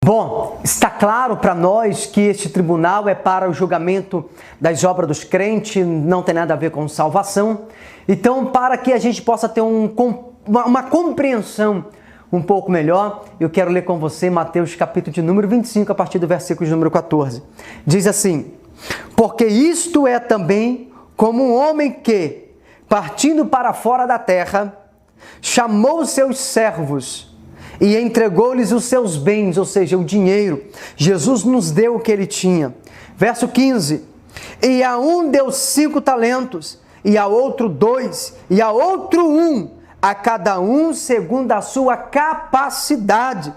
Bom, está claro para nós que este tribunal é para o julgamento das obras dos crentes, não tem nada a ver com salvação. Então, para que a gente possa ter uma compreensão um pouco melhor, eu quero ler com você Mateus capítulo de número 25, a partir do versículo de número 14. Diz assim: porque isto é também como um homem que, partindo para fora da terra, chamou os seus servos e entregou-lhes os seus bens, ou seja, o dinheiro. Jesus nos deu o que ele tinha. Verso 15: e a um deu 5 talentos, e a outro 2, e a outro 1, a cada um segundo a sua capacidade.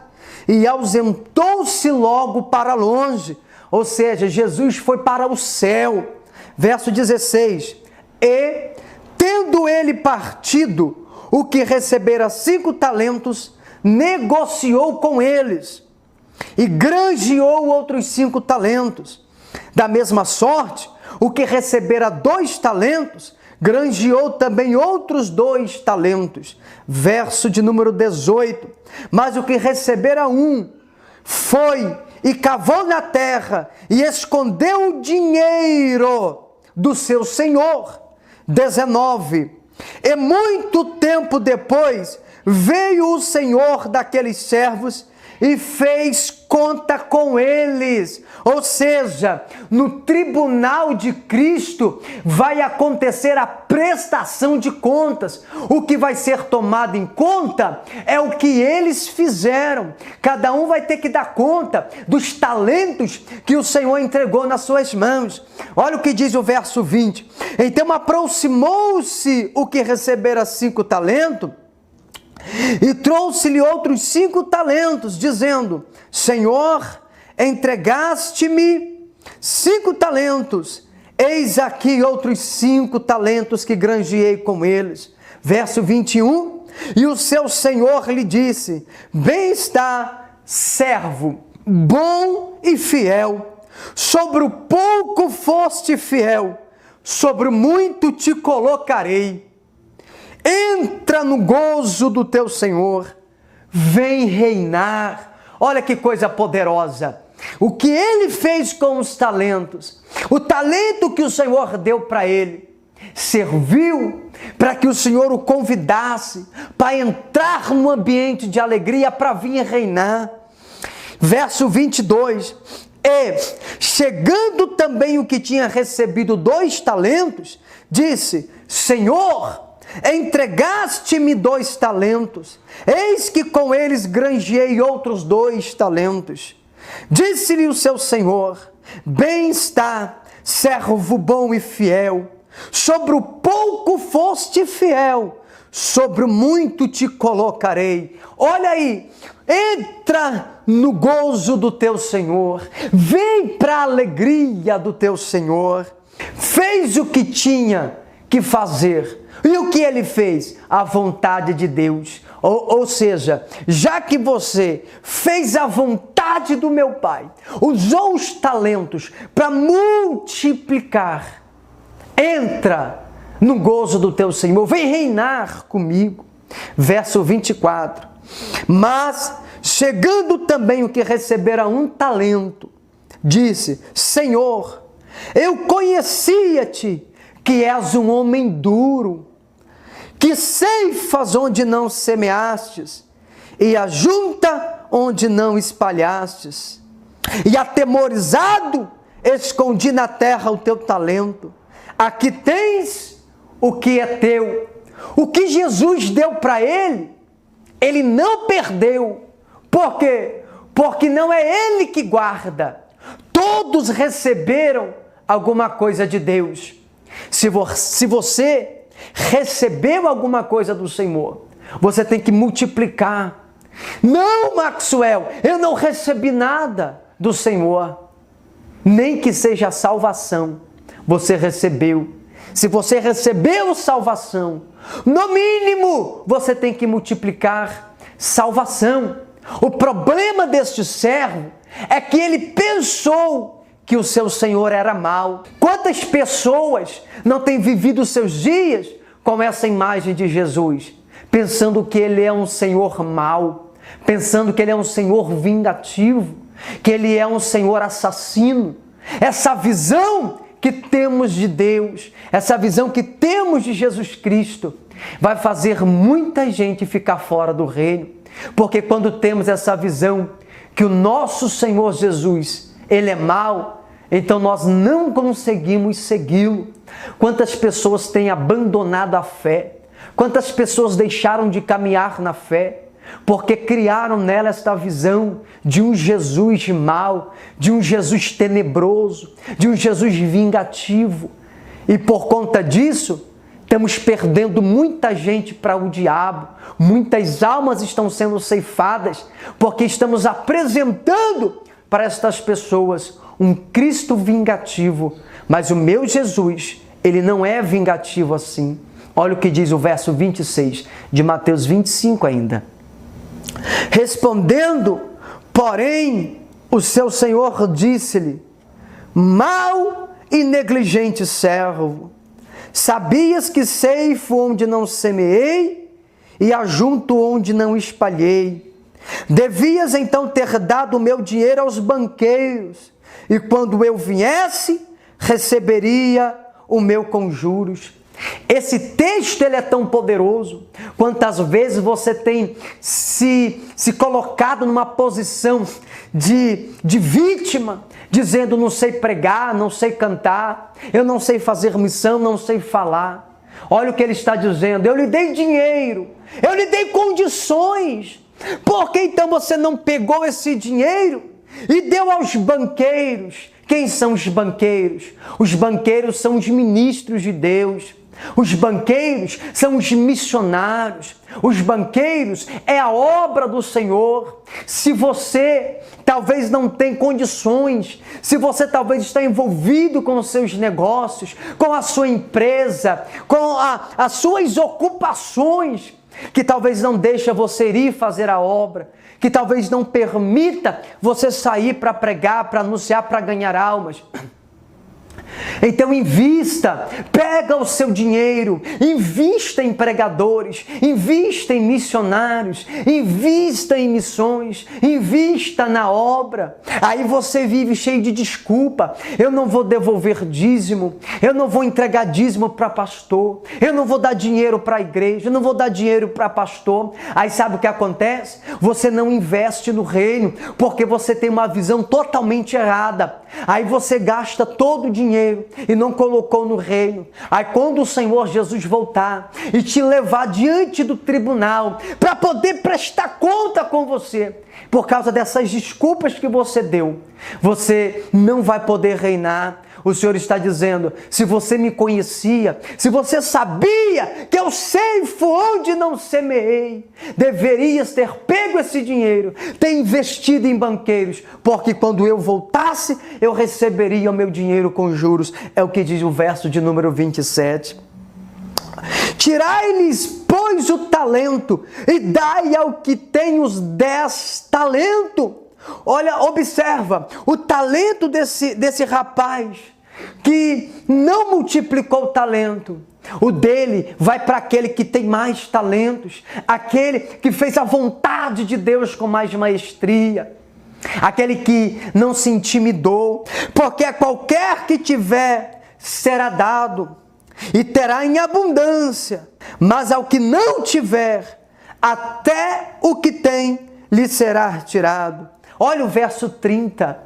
E ausentou-se logo para longe, ou seja, Jesus foi para o céu. Verso 16: e, tendo ele partido, o que recebera 5 talentos, negociou com eles e granjeou outros 5 talentos. Da mesma sorte, o que recebera 2 talentos, granjeou também outros 2 talentos. Verso de número 18: mas o que recebera 1, foi e cavou na terra e escondeu o dinheiro do seu senhor. 19: e muito tempo depois, veio o senhor daqueles servos e fez conta com eles. Ou seja, no tribunal de Cristo vai acontecer a prestação de contas. O que vai ser tomado em conta é o que eles fizeram. Cada um vai ter que dar conta dos talentos que o Senhor entregou nas suas mãos. Olha o que diz o verso 20. Então aproximou-se o que recebera 5 talentos, e trouxe-lhe outros 5 talentos, dizendo: Senhor, entregaste-me 5 talentos, eis aqui outros 5 talentos que granjeei com eles. Verso 21, e o seu senhor lhe disse: bem está, servo, bom e fiel, sobre o pouco foste fiel, sobre o muito te colocarei. Entra no gozo do teu Senhor, vem reinar. Olha que coisa poderosa. O que ele fez com os talentos, o talento que o Senhor deu para ele, serviu para que o Senhor o convidasse para entrar num ambiente de alegria, para vir reinar. Verso 22, e chegando também o que tinha recebido 2 talentos, disse: Senhor, entregaste-me 2 talentos, eis que com eles granjeei outros 2 talentos. Disse-lhe o seu senhor: bem está, servo bom e fiel, sobre o pouco foste fiel, sobre o muito te colocarei. Olha aí, entra no gozo do teu Senhor, vem para a alegria do teu Senhor. Fez o que tinha que fazer. E o que ele fez? A vontade de Deus. Ou seja, já que você fez a vontade do meu Pai, usou os talentos para multiplicar, entra no gozo do teu Senhor, vem reinar comigo. Verso 24, mas chegando também o que recebera 1 talento, disse: Senhor, eu conhecia-te, que és um homem duro, que ceifas onde não semeastes, e ajunta onde não espalhastes. E atemorizado, escondi na terra o teu talento. Aqui tens o que é teu. O que Jesus deu para ele, ele não perdeu. Por quê? Porque não é ele que guarda. Todos receberam alguma coisa de Deus. Se você recebeu alguma coisa do Senhor, você tem que multiplicar. Não, Maxwell, eu não recebi nada do Senhor. Nem que seja salvação, você recebeu. Se você recebeu salvação, no mínimo você tem que multiplicar salvação. O problema deste servo é que ele pensou que o seu Senhor era mau. Quantas pessoas não têm vivido os seus dias com essa imagem de Jesus, pensando que ele é um Senhor mau, pensando que ele é um Senhor vingativo, que Ele é um Senhor assassino. Essa visão que temos de Deus, essa visão que temos de Jesus Cristo, vai fazer muita gente ficar fora do reino. Porque quando temos essa visão que o nosso Senhor Jesus, Ele é mau, então nós não conseguimos segui-lo. Quantas pessoas têm abandonado a fé? Quantas pessoas deixaram de caminhar na fé? Porque criaram nela esta visão de um Jesus mau, de um Jesus tenebroso, de um Jesus vingativo. E por conta disso, estamos perdendo muita gente para o diabo. Muitas almas estão sendo ceifadas porque estamos apresentando para estas pessoas um Cristo vingativo. Mas o meu Jesus, Ele não é vingativo assim. Olha o que diz o verso 26 de Mateus 25 ainda. Respondendo, porém, o seu senhor disse-lhe: mau e negligente servo, sabias que ceifo onde não semeei e ajunto onde não espalhei? Devias então ter dado o meu dinheiro aos banqueiros, e quando eu viesse, receberia o meu com juros. Esse texto ele é tão poderoso. Quantas vezes você tem se colocado numa posição de vítima, dizendo: não sei pregar, não sei cantar, eu não sei fazer missão, não sei falar. Olha o que ele está dizendo: eu lhe dei dinheiro, eu lhe dei condições. Por que então você não pegou esse dinheiro e deu aos banqueiros? Quem são os banqueiros? Os banqueiros são os ministros de Deus. Os banqueiros são os missionários. Os banqueiros é a obra do Senhor. Se você talvez não tem condições, se você talvez está envolvido com os seus negócios, com a sua empresa, com as suas ocupações, que talvez não deixa você ir fazer a obra, que talvez não permita você sair para pregar, para anunciar, para ganhar almas. Então invista, pega o seu dinheiro, invista em pregadores, invista em missionários, invista em missões, invista na obra. Aí você vive cheio de desculpa: eu não vou devolver dízimo, eu não vou entregar dízimo para pastor, eu não vou dar dinheiro para a igreja, eu não vou dar dinheiro para pastor. Aí sabe o que acontece? Você não investe no reino, porque você tem uma visão totalmente errada. Aí você gasta todo o dinheiro e não colocou no reino. Aí quando o Senhor Jesus voltar e te levar diante do tribunal para poder prestar conta com você, por causa dessas desculpas que você deu, você não vai poder reinar. O Senhor está dizendo: se você me conhecia, se você sabia que eu ceifo onde não semeei, deverias ter pego esse dinheiro, ter investido em banqueiros, porque quando eu voltasse, eu receberia o meu dinheiro com juros. É o que diz o verso de número 27. Tirai-lhes, pois, o talento e dai ao que tem os 10 talentos. Olha, observa o talento desse rapaz que não multiplicou o talento. O dele vai para aquele que tem mais talentos, aquele que fez a vontade de Deus com mais maestria, aquele que não se intimidou, porque a qualquer que tiver será dado e terá em abundância, mas ao que não tiver, até o que tem lhe será tirado. Olha o verso 30.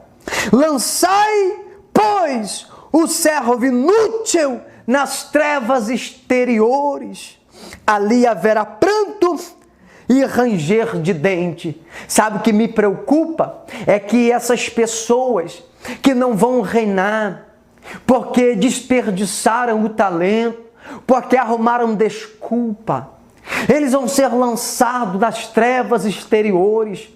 Lançai, pois, o servo inútil nas trevas exteriores. Ali haverá pranto e ranger de dente. Sabe o que me preocupa? É que essas pessoas que não vão reinar, porque desperdiçaram o talento, porque arrumaram desculpa, eles vão ser lançados nas trevas exteriores.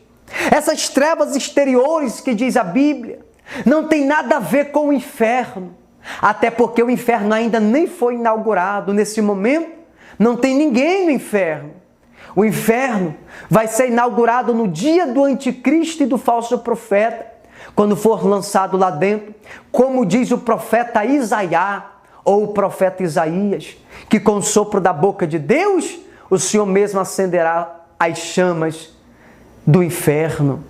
Essas trevas exteriores que diz a Bíblia não tem nada a ver com o inferno, até porque o inferno ainda nem foi inaugurado. Nesse momento não tem ninguém no inferno. O inferno vai ser inaugurado no dia do anticristo e do falso profeta, quando for lançado lá dentro, como diz o profeta Isaías, ou o profeta Isaías, que com o sopro da boca de Deus, o Senhor mesmo acenderá as chamas do inferno.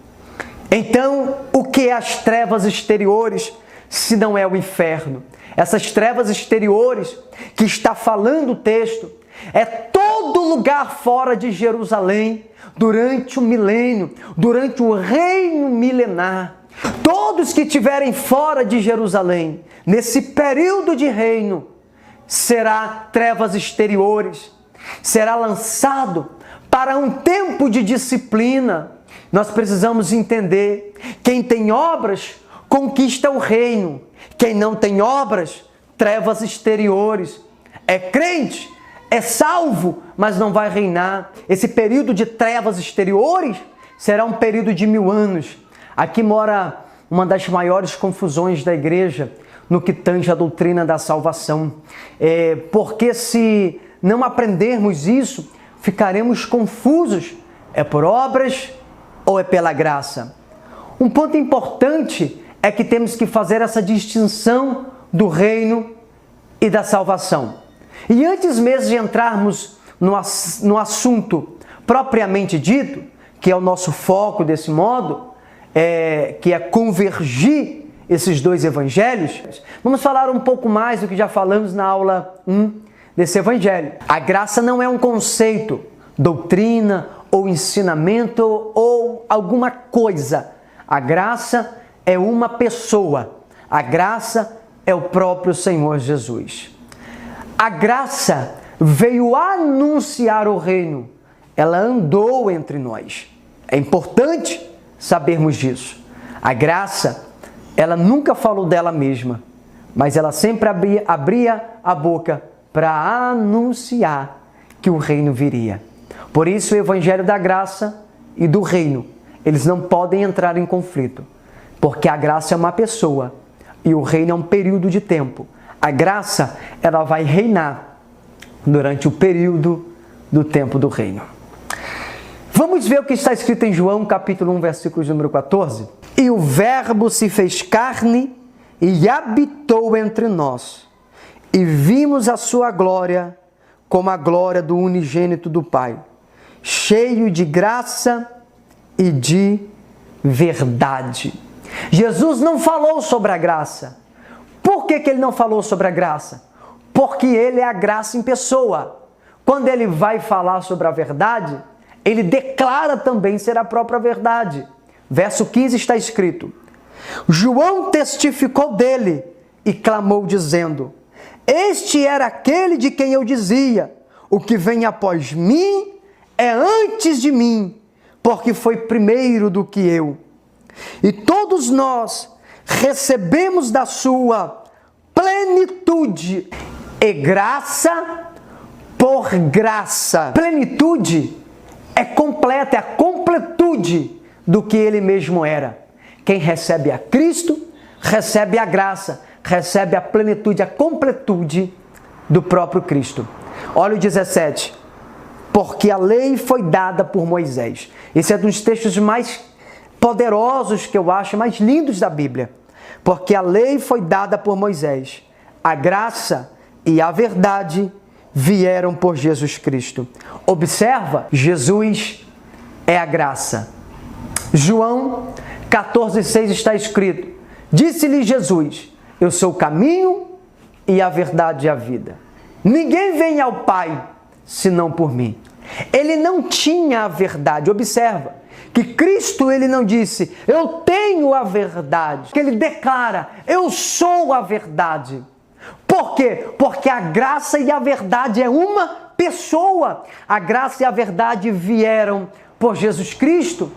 Então, o que é as trevas exteriores, se não é o inferno? Essas trevas exteriores que está falando o texto, é todo lugar fora de Jerusalém, durante o milênio, durante o reino milenar. Todos que estiverem fora de Jerusalém, nesse período de reino, será trevas exteriores, será lançado para um tempo de disciplina. Nós precisamos entender, quem tem obras, conquista o reino. Quem não tem obras, trevas exteriores. É crente, é salvo, mas não vai reinar. Esse período de trevas exteriores será um período de 1000 anos. Aqui mora uma das maiores confusões da igreja no que tange a doutrina da salvação. Porque se não aprendermos isso, ficaremos confusos. É por obras ou é pela graça? Um ponto importante é que temos que fazer essa distinção do reino e da salvação. E antes mesmo de entrarmos no assunto propriamente dito, que é o nosso foco desse modo, que é convergir esses dois evangelhos, vamos falar um pouco mais do que já falamos na aula 1 desse evangelho. A graça não é um conceito, doutrina ou ensinamento ou alguma coisa. A graça é uma pessoa. A graça é o próprio Senhor Jesus. A graça veio anunciar o reino. Ela andou entre nós. É importante sabermos disso. A graça, ela nunca falou dela mesma, mas ela sempre abria a boca para anunciar que o reino viria. Por isso, o evangelho da graça e do reino, eles não podem entrar em conflito, porque a graça é uma pessoa e o reino é um período de tempo. A graça, ela vai reinar durante o período do tempo do reino. Vamos ver o que está escrito em João, capítulo 1, versículo número 14. E o Verbo se fez carne e habitou entre nós, e vimos a sua glória como a glória do unigênito do Pai, cheio de graça e de verdade. Jesus não falou sobre a graça. Por que ele não falou sobre a graça? Porque ele é a graça em pessoa. Quando ele vai falar sobre a verdade, ele declara também ser a própria verdade. Verso 15 está escrito: João testificou dele e clamou dizendo: Este era aquele de quem eu dizia, o que vem após mim é antes de mim, porque foi primeiro do que eu. E todos nós recebemos da sua plenitude e graça por graça. Plenitude é completa, é a completude do que ele mesmo era. Quem recebe a Cristo, recebe a graça, recebe a plenitude, a completude do próprio Cristo. Olha o 17. Porque a lei foi dada por Moisés. Esse é um dos textos mais poderosos que eu acho, mais lindos da Bíblia. Porque a lei foi dada por Moisés. A graça e a verdade vieram por Jesus Cristo. Observa, Jesus é a graça. João 14,6 está escrito: Disse-lhe Jesus: Eu sou o caminho e a verdade e a vida. Ninguém vem ao Pai senão por mim. Ele não tinha a verdade. Observa que Cristo, ele não disse: Eu tenho a verdade. Que ele declara: Eu sou a verdade. Por quê? Porque a graça e a verdade é uma pessoa. A graça e a verdade vieram por Jesus Cristo.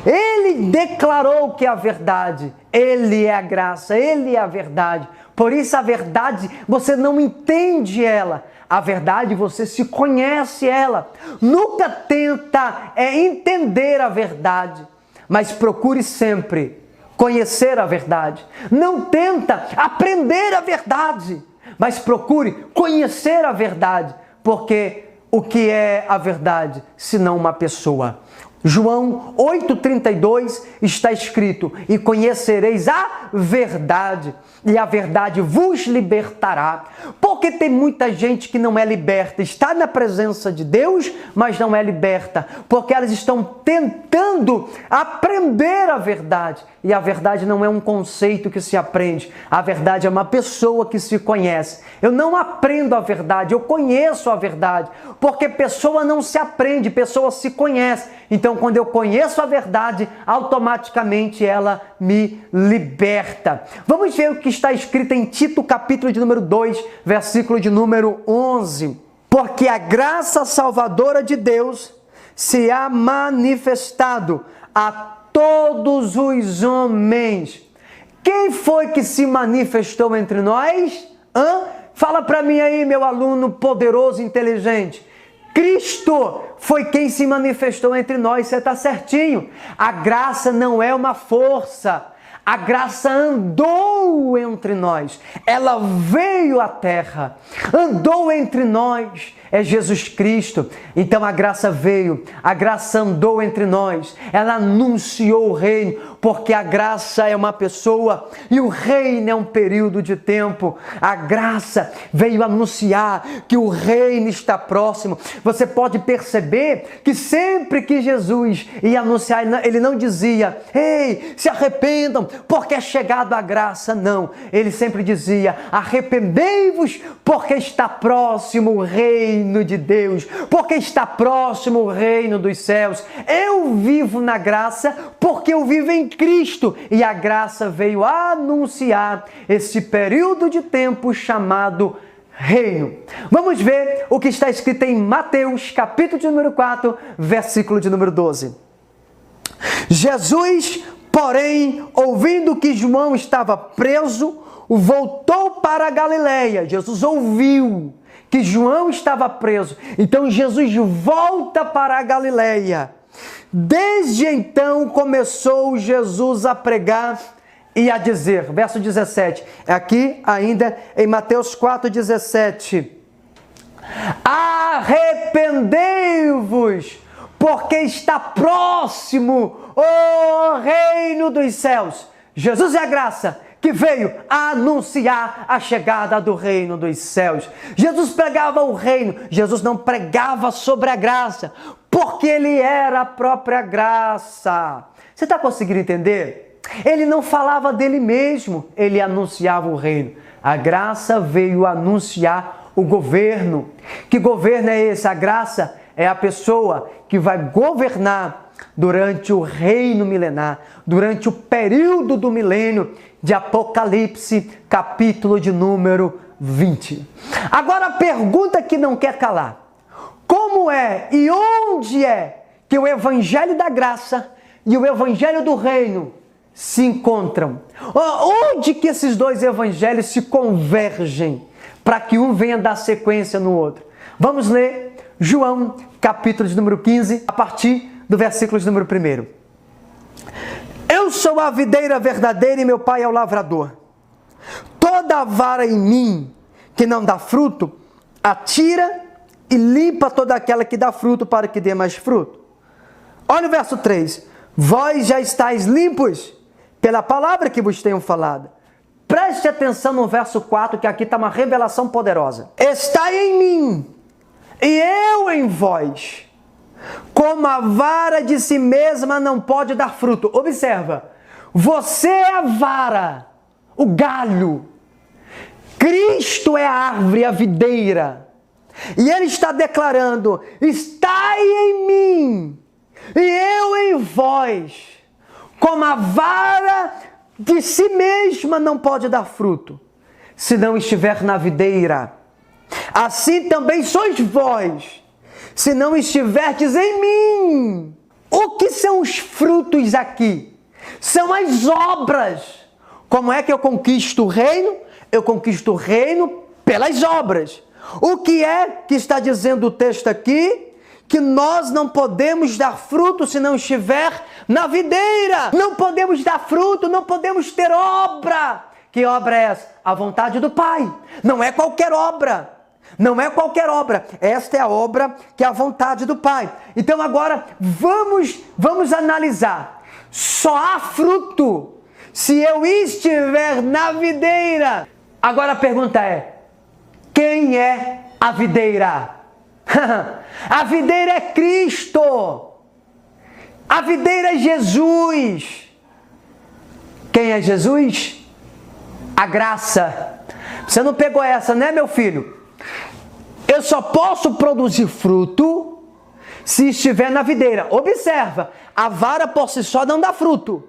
Ele declarou que é a verdade. Ele é a graça, ele é a verdade. Por isso a verdade, você não entende ela. A verdade, você se conhece ela. Nunca tenta entender a verdade, mas procure sempre conhecer a verdade. Não tenta aprender a verdade, mas procure conhecer a verdade. Porque o que é a verdade, senão uma pessoa? João 8,32 está escrito: e conhecereis a verdade, e a verdade vos libertará. Porque tem muita gente que não é liberta, está na presença de Deus, mas não é liberta, porque elas estão tentando aprender a verdade. E a verdade não é um conceito que se aprende, a verdade é uma pessoa que se conhece. Eu não aprendo a verdade, eu conheço a verdade, porque pessoa não se aprende, pessoa se conhece. Então, quando eu conheço a verdade, automaticamente ela me liberta. Vamos ver o que está escrito em Tito, capítulo de número 2, versículo de número 11. Porque a graça salvadora de Deus se há manifestado a todos os homens. Quem foi que se manifestou entre nós? Fala para mim aí, meu aluno poderoso e inteligente. Cristo foi quem se manifestou entre nós, você está certinho. A graça não é uma força, a graça andou entre nós, ela veio à terra, andou entre nós, é Jesus Cristo. Então a graça veio, a graça andou entre nós, ela anunciou o reino, porque a graça é uma pessoa e o reino é um período de tempo. A graça veio anunciar que o reino está próximo. Você pode perceber que sempre que Jesus ia anunciar, ele não dizia: ei, se arrependam, porque é chegado a graça. Não, ele sempre dizia: arrependei-vos, porque está próximo o reino de Deus, porque está próximo o reino dos céus. Eu vivo na graça porque eu vivo em Cristo, e a graça veio anunciar esse período de tempo chamado reino. Vamos ver o que está escrito em Mateus, capítulo de número 4, versículo de número 12. Jesus, porém, ouvindo que João estava preso, voltou para a Galileia. Jesus ouviu que João estava preso, então Jesus volta para a Galileia. Desde então começou Jesus a pregar e a dizer, verso 17, aqui ainda em Mateus 4,17: arrependei-vos, porque está próximo o reino dos céus. Jesus é a graça que veio anunciar a chegada do reino dos céus. Jesus pregava o reino, Jesus não pregava sobre a graça, porque ele era a própria graça. Você está conseguindo entender? Ele não falava dele mesmo, ele anunciava o reino. A graça veio anunciar o governo. Que governo é esse? A graça é a pessoa que vai governar durante o reino milenar, durante o período do milênio de Apocalipse, capítulo de número 20. Agora a pergunta que não quer calar: como é e onde é que o evangelho da graça e o evangelho do reino se encontram? Onde que esses dois evangelhos se convergem para que um venha dar sequência no outro? Vamos ler João, capítulo de número 15, a partir do versículo de número 1. Eu sou a videira verdadeira e meu pai é o lavrador. Toda vara em mim que não dá fruto, atira e limpa toda aquela que dá fruto, para que dê mais fruto. Olha o verso 3. Vós já estáis limpos pela palavra que vos tenho falado. Preste atenção no verso 4, que aqui está uma revelação poderosa. Estai em mim e eu em vós. Como a vara de si mesma não pode dar fruto. Observa, você é a vara, o galho. Cristo é a árvore, a videira. E ele está declarando: estai em mim e eu em vós. Como a vara de si mesma não pode dar fruto, se não estiver na videira, assim também sois vós, se não estiverdes em mim. O que são os frutos aqui? São as obras. Como é que eu conquisto o reino? Eu conquisto o reino pelas obras. O que é que está dizendo o texto aqui? Que nós não podemos dar fruto se não estiver na videira. Não podemos dar fruto, não podemos ter obra. Que obra é essa? A vontade do Pai. Não é qualquer obra. Não é qualquer obra. Esta é a obra que é a vontade do Pai. Então agora vamos analisar. Só há fruto se eu estiver na videira. Agora a pergunta é: quem é a videira? A videira é Cristo. A videira é Jesus. Quem é Jesus? A graça. Você não pegou essa, né, meu filho? Eu só posso produzir fruto se estiver na videira. Observa, a vara por si só não dá fruto.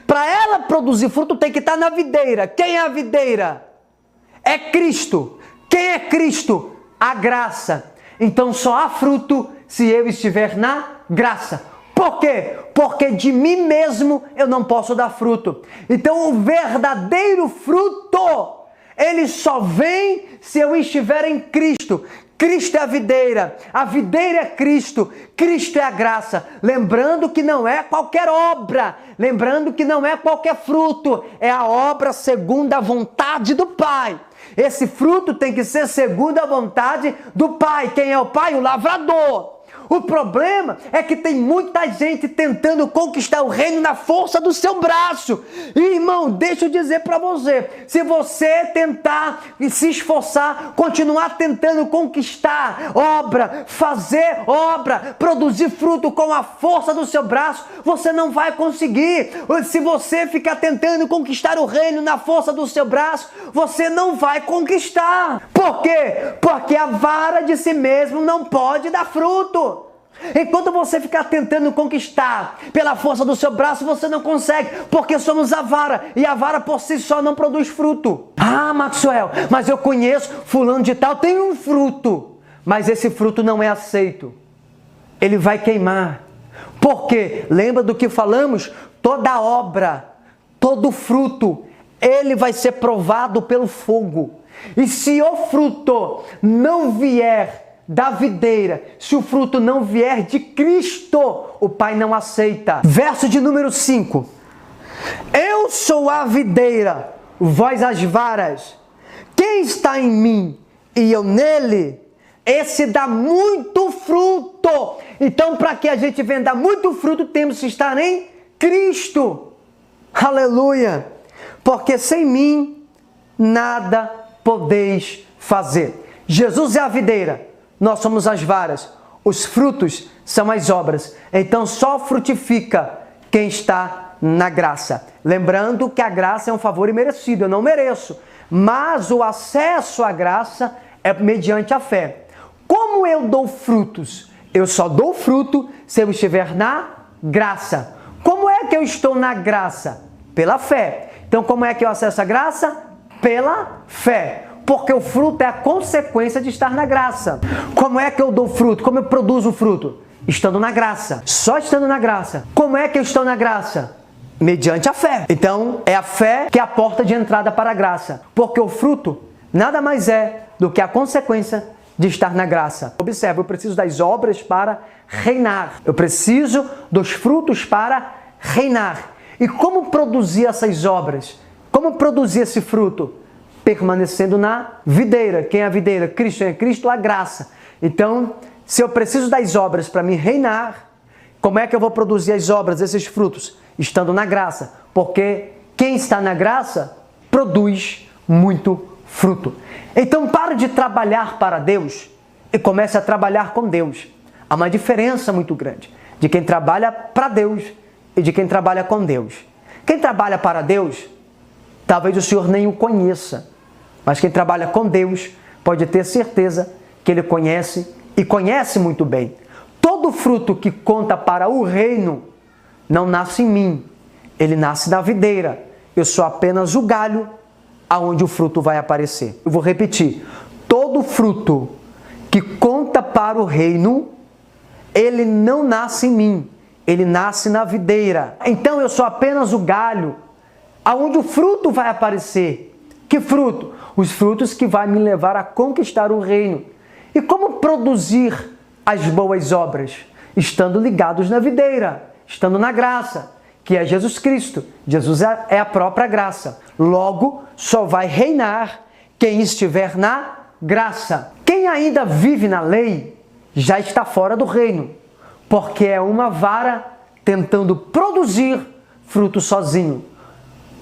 Para ela produzir fruto tem que estar na videira. Quem é a videira? É Cristo. Quem é Cristo? A graça. Então só há fruto se eu estiver na graça. Por quê? Porque de mim mesmo eu não posso dar fruto. Então o verdadeiro fruto, ele só vem se eu estiver em Cristo. Cristo é a videira é Cristo, Cristo é a graça. Lembrando que não é qualquer obra, lembrando que não é qualquer fruto, é a obra segundo a vontade do Pai. Esse fruto tem que ser segundo a vontade do Pai. Quem é o Pai? O lavrador. O problema é que tem muita gente tentando conquistar o reino na força do seu braço. E, irmão, deixa eu dizer para você, se você tentar e se esforçar, continuar tentando conquistar obra, fazer obra, produzir fruto com a força do seu braço, você não vai conseguir. Se você ficar tentando conquistar o reino na força do seu braço, você não vai conquistar. Por quê? Porque a vara de si mesmo não pode dar fruto. Enquanto você ficar tentando conquistar pela força do seu braço, você não consegue, porque somos a vara, e a vara por si só não produz fruto. Ah, Maxwell, mas eu conheço fulano de tal, tem um fruto, mas esse fruto não é aceito. Ele vai queimar. Por quê? Lembra do que falamos? Toda obra, todo fruto, ele vai ser provado pelo fogo. E se o fruto não vier da videira, se o fruto não vier de Cristo, o Pai não aceita. Verso de número 5. Eu sou a videira, vós as varas. Quem está em mim e eu nele, esse dá muito fruto. Então, para que a gente venha dar muito fruto, temos que estar em Cristo. Aleluia! Porque sem mim nada podeis fazer. Jesus é a videira. Nós somos as varas, os frutos são as obras. Então só frutifica quem está na graça. Lembrando que a graça é um favor imerecido, eu não mereço. Mas o acesso à graça é mediante a fé. Como eu dou frutos? Eu só dou fruto se eu estiver na graça. Como é que eu estou na graça? Pela fé. Então como é que eu acesso a graça? Pela fé. Porque o fruto é a consequência de estar na graça. Como é que eu dou fruto? Como eu produzo fruto? Estando na graça. Só estando na graça. Como é que eu estou na graça? Mediante a fé. Então, é a fé que é a porta de entrada para a graça. Porque o fruto nada mais é do que a consequência de estar na graça. Observe, eu preciso das obras para reinar. Eu preciso dos frutos para reinar. E como produzir essas obras? Como produzir esse fruto? Permanecendo na videira. Quem é a videira? Cristo. É Cristo, a graça. Então, se eu preciso das obras para me reinar, como é que eu vou produzir as obras, esses frutos? Estando na graça. Porque quem está na graça produz muito fruto. Então, pare de trabalhar para Deus e comece a trabalhar com Deus. Há uma diferença muito grande de quem trabalha para Deus e de quem trabalha com Deus. Quem trabalha para Deus, talvez o Senhor nem o conheça. Mas quem trabalha com Deus pode ter certeza que Ele conhece e conhece muito bem. Todo fruto que conta para o reino não nasce em mim, ele nasce na videira. Eu sou apenas o galho aonde o fruto vai aparecer. Eu vou repetir. Todo fruto que conta para o reino, ele não nasce em mim, ele nasce na videira. Então eu sou apenas o galho aonde o fruto vai aparecer. Que fruto? Os frutos que vai me levar a conquistar o reino. E como produzir as boas obras? Estando ligados na videira, estando na graça, que é Jesus Cristo. Jesus é a própria graça. Logo, só vai reinar quem estiver na graça. Quem ainda vive na lei já está fora do reino, porque é uma vara tentando produzir fruto sozinho.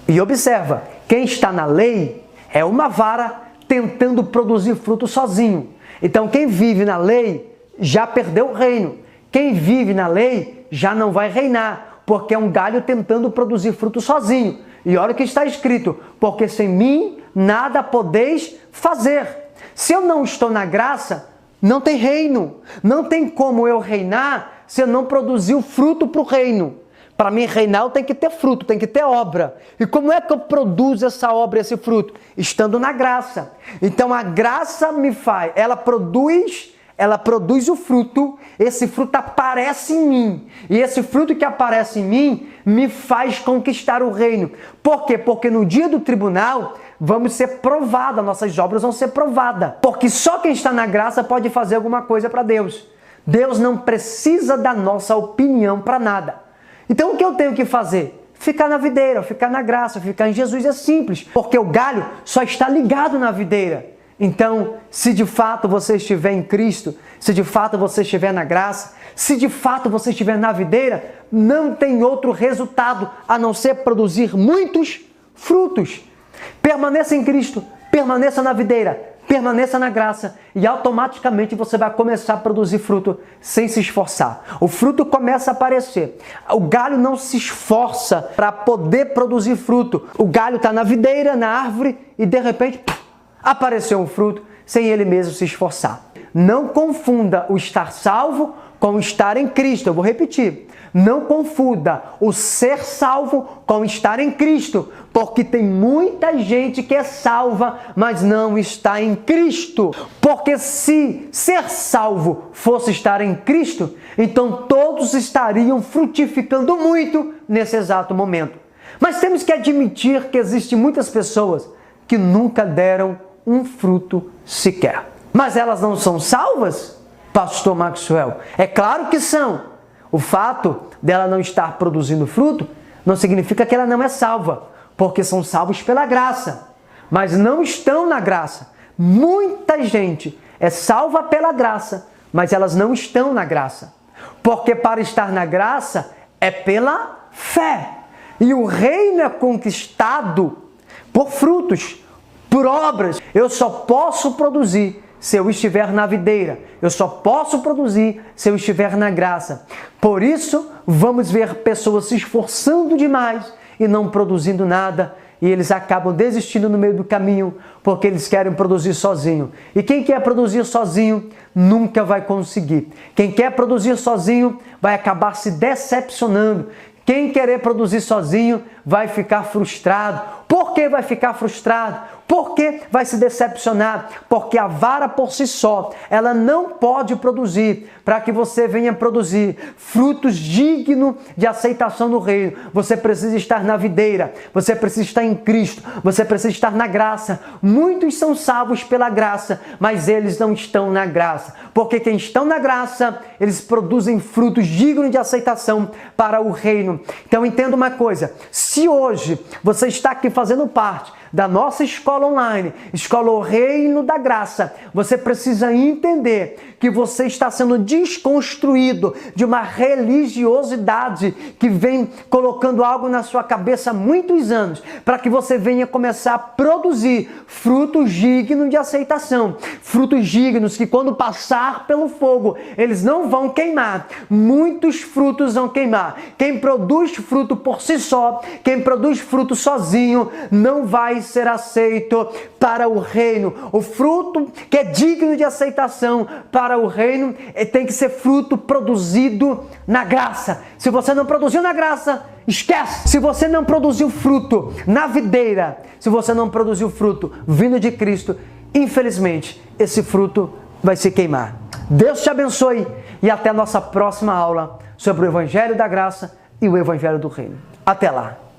E observa, quem está na lei é uma vara tentando produzir fruto sozinho. Então quem vive na lei já perdeu o reino. Quem vive na lei já não vai reinar, porque é um galho tentando produzir fruto sozinho. E olha o que está escrito, porque sem mim nada podeis fazer. Se eu não estou na graça, não tem reino. Não tem como eu reinar se eu não produzir o fruto para o reino. Para mim reinar eu tenho que ter fruto, tem que ter obra. E como é que eu produzo essa obra, esse fruto? Estando na graça. Então a graça me faz, ela produz o fruto, esse fruto aparece em mim. E esse fruto que aparece em mim me faz conquistar o reino. Por quê? Porque no dia do tribunal vamos ser provadas, nossas obras vão ser provadas. Porque só quem está na graça pode fazer alguma coisa para Deus. Deus não precisa da nossa opinião para nada. Então o que eu tenho que fazer? Ficar na videira, ficar na graça, ficar em Jesus é simples. Porque o galho só está ligado na videira. Então, se de fato você estiver em Cristo, se de fato você estiver na graça, se de fato você estiver na videira, não tem outro resultado a não ser produzir muitos frutos. Permaneça em Cristo, permaneça na videira, permaneça na graça e automaticamente você vai começar a produzir fruto sem se esforçar. O fruto começa a aparecer. O galho não se esforça para poder produzir fruto. O galho está na videira, na árvore e de repente apareceu um fruto sem ele mesmo se esforçar. Não confunda o estar salvo com o estar em Cristo. Eu vou repetir. Não confunda o ser salvo com estar em Cristo, porque tem muita gente que é salva, mas não está em Cristo. Porque se ser salvo fosse estar em Cristo, então todos estariam frutificando muito nesse exato momento. Mas temos que admitir que existem muitas pessoas que nunca deram um fruto sequer. Mas elas não são salvas, pastor Maxwell? É claro que são. O fato dela não estar produzindo fruto não significa que ela não é salva, porque são salvos pela graça, mas não estão na graça. Muita gente é salva pela graça, mas elas não estão na graça, porque para estar na graça é pela fé. E o reino é conquistado por frutos, por obras. Eu só posso produzir se eu estiver na videira. Eu só posso produzir se eu estiver na graça. Por isso, vamos ver pessoas se esforçando demais e não produzindo nada. E eles acabam desistindo no meio do caminho porque eles querem produzir sozinho. E quem quer produzir sozinho nunca vai conseguir. Quem quer produzir sozinho vai acabar se decepcionando. Quem querer produzir sozinho vai ficar frustrado. Por que vai ficar frustrado? Por que vai se decepcionar? Porque a vara por si só, ela não pode produzir. Para que você venha produzir frutos dignos de aceitação no reino, você precisa estar na videira, você precisa estar em Cristo, você precisa estar na graça. Muitos são salvos pela graça, mas eles não estão na graça. Porque quem estão na graça, eles produzem frutos dignos de aceitação para o reino. Então entenda uma coisa, se hoje você está aqui fazendo parte da nossa escola online, Escola O Reino da Graça, você precisa entender que você está sendo desconstruído de uma religiosidade que vem colocando algo na sua cabeça há muitos anos, para que você venha começar a produzir frutos dignos de aceitação, frutos dignos que quando passar pelo fogo, eles não vão queimar, muitos frutos vão queimar. Quem produz fruto por si só, quem produz fruto sozinho, não vai ser aceito para o reino. O fruto que é digno de aceitação para o reino tem que ser fruto produzido na graça. Se você não produziu na graça, esquece. Se você não produziu fruto na videira, se você não produziu fruto vindo de Cristo, infelizmente, esse fruto vai se queimar. Deus te abençoe e até a nossa próxima aula sobre o Evangelho da Graça e o Evangelho do Reino. Até lá!